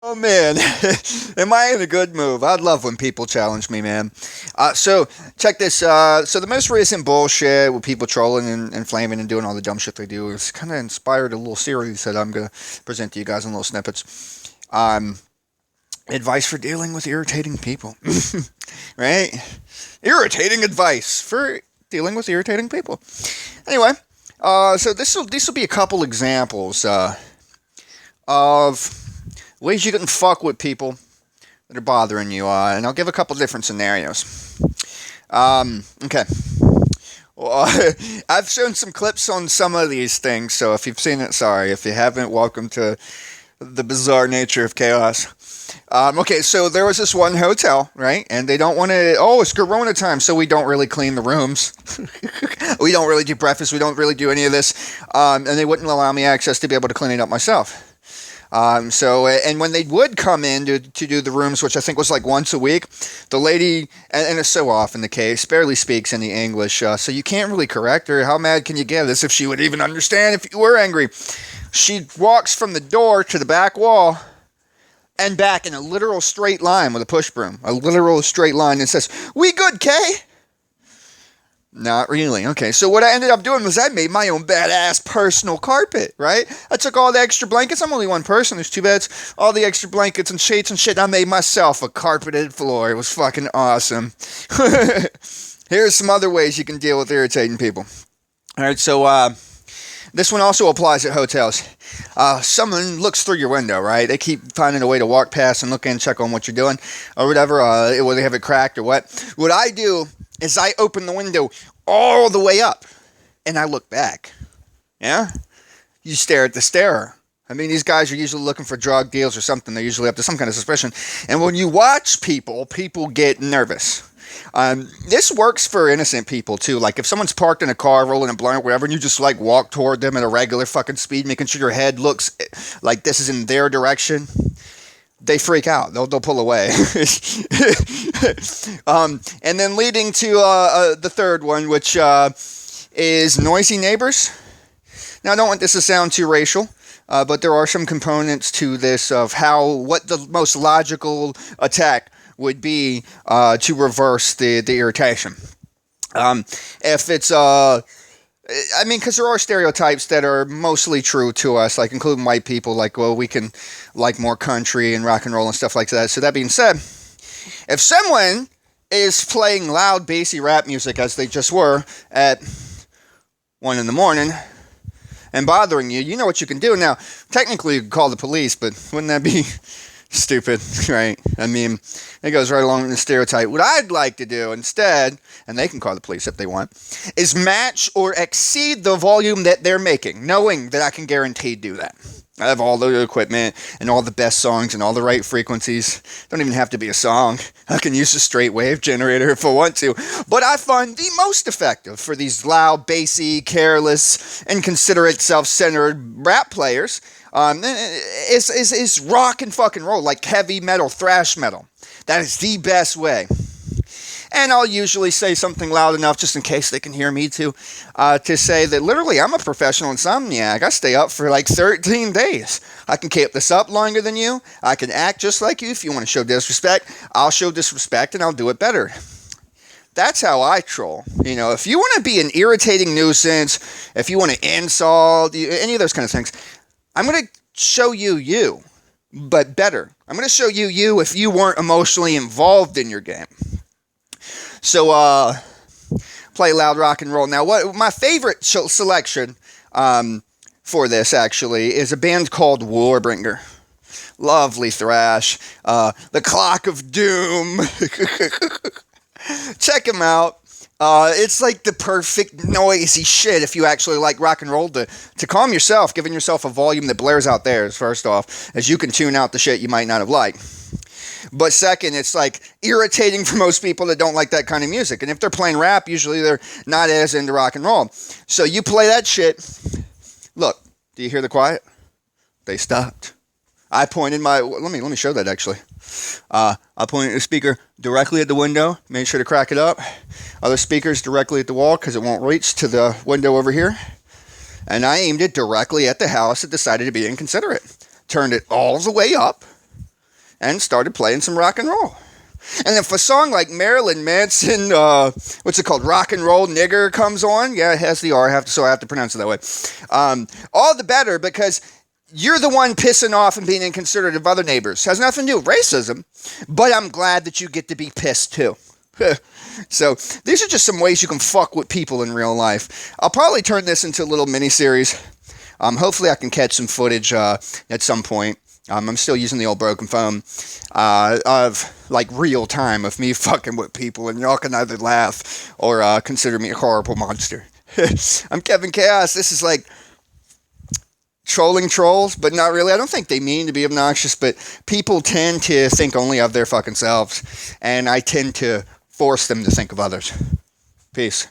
Oh man, am I in a good move? I'd love when people challenge me, man. So check this. So the most recent bullshit with people trolling and flaming and doing all the dumb shit they do is kind of inspired a little series that I'm gonna present to you guys in little snippets. Um, Advice for dealing with irritating people, right? Irritating advice for dealing with irritating people. Anyway, so this will be a couple examples of ways you can fuck with people that are bothering you, and I'll give a couple different scenarios. Okay. Well, I've shown some clips on some of these things, so if you've seen it, sorry. If you haven't, welcome to the bizarre nature of chaos. Okay, so there was this one hotel, right? And they don't want to. Oh, it's Corona time, so we don't really clean the rooms. We don't really do breakfast. We don't really do any of this. And they wouldn't allow me access to be able to clean it up myself. And when they would come in to do the rooms, which I think was like once a week, the lady, and it's so often the case, barely speaks any English, so you can't really correct her. How mad can you get as if she would even understand if you were angry? She walks from the door to the back wall and back in a literal straight line with a push broom. A literal straight line, and says, "We good, Kay?" Not really. Okay, so what I ended up doing was I made my own badass personal carpet, right? I took all the extra blankets. I'm only one person. There's two beds. All the extra blankets and sheets and shit. I made myself a carpeted floor. It was fucking awesome. Here's some other ways you can deal with irritating people. All right, so this one also applies at hotels. Someone looks through your window, right? They keep finding a way to walk past and look in, check on what you're doing, or whatever, whether they have it cracked or what. What I do is I open the window all the way up, and I look back. Yeah? You stare at the starer. I mean, these guys are usually looking for drug deals or something. They're usually up to some kind of suspicion. And when you watch people, people get nervous. This works for innocent people too. Like if someone's parked in a car, rolling a blunt or whatever, and you just like walk toward them at a regular fucking speed, making sure your head looks like this is in their direction, they freak out. They'll pull away. And then leading to the third one, which is noisy neighbors. Now, I don't want this to sound too racial, but there are some components to this of what the most logical attack would be to reverse the irritation. If it's I mean, because there are stereotypes that are mostly true to us, like including white people, like, well, we can like more country and rock and roll and stuff like that. So that being said, if someone is playing loud, bassy rap music, as they just were, at 1 in the morning, and bothering you, you know what you can do. Now, technically, you can call the police, but wouldn't that be stupid, right? I mean, it goes right along with the stereotype. What I'd like to do instead, and they can call the police if they want, is match or exceed the volume that they're making, knowing that I can guarantee do that. I have all the equipment and all the best songs and all the right frequencies. Don't even have to be a song. I can use a straight wave generator if I want to. But I find the most effective for these loud, bassy, careless, inconsiderate, self-centered rap players is rock and fucking roll, like heavy metal, thrash metal. That is the best way. And I'll usually say something loud enough just in case they can hear me to say that literally I'm a professional insomniac. I stay up for like 13 days. I can keep this up longer than you. I can act just like you. If you want to show disrespect, I'll show disrespect and I'll do it better. That's how I troll. You know, if you want to be an irritating nuisance, if you want to insult, any of those kind of things, I'm going to show you, but better. I'm going to show you if you weren't emotionally involved in your game. So, play loud rock and roll. Now, what my favorite selection for this, actually, is a band called Warbringer. Lovely thrash. The Clock of Doom. Check them out. It's like the perfect noisy shit if you actually like rock and roll to calm yourself, giving yourself a volume that blares out theirs, first off, as you can tune out the shit you might not have liked. But second, it's like irritating for most people that don't like that kind of music. And if they're playing rap, usually they're not as into rock and roll. So you play that shit. Look, do you hear the quiet? They stopped. I pointed my, let me show that actually. I pointed the speaker directly at the window, made sure to crack it up. Other speakers directly at the wall because it won't reach to the window over here. And I aimed it directly at the house that decided to be inconsiderate. Turned it all the way up. and started playing some rock and roll. And if a song like Marilyn Manson, what's it called, Rock and Roll Nigger comes on, yeah, it has the R, so I have to pronounce it that way, all the better, because you're the one pissing off and being inconsiderate of other neighbors. Has nothing to do with racism, but I'm glad that you get to be pissed too. So these are just some ways you can fuck with people in real life. I'll probably turn this into a little mini-series. Hopefully I can catch some footage at some point. I'm still using the old broken phone of like real time of me fucking with people, and y'all can either laugh or consider me a horrible monster. I'm Kevin Chaos. This is like trolling trolls, but not really. I don't think they mean to be obnoxious, but people tend to think only of their fucking selves, and I tend to force them to think of others. Peace.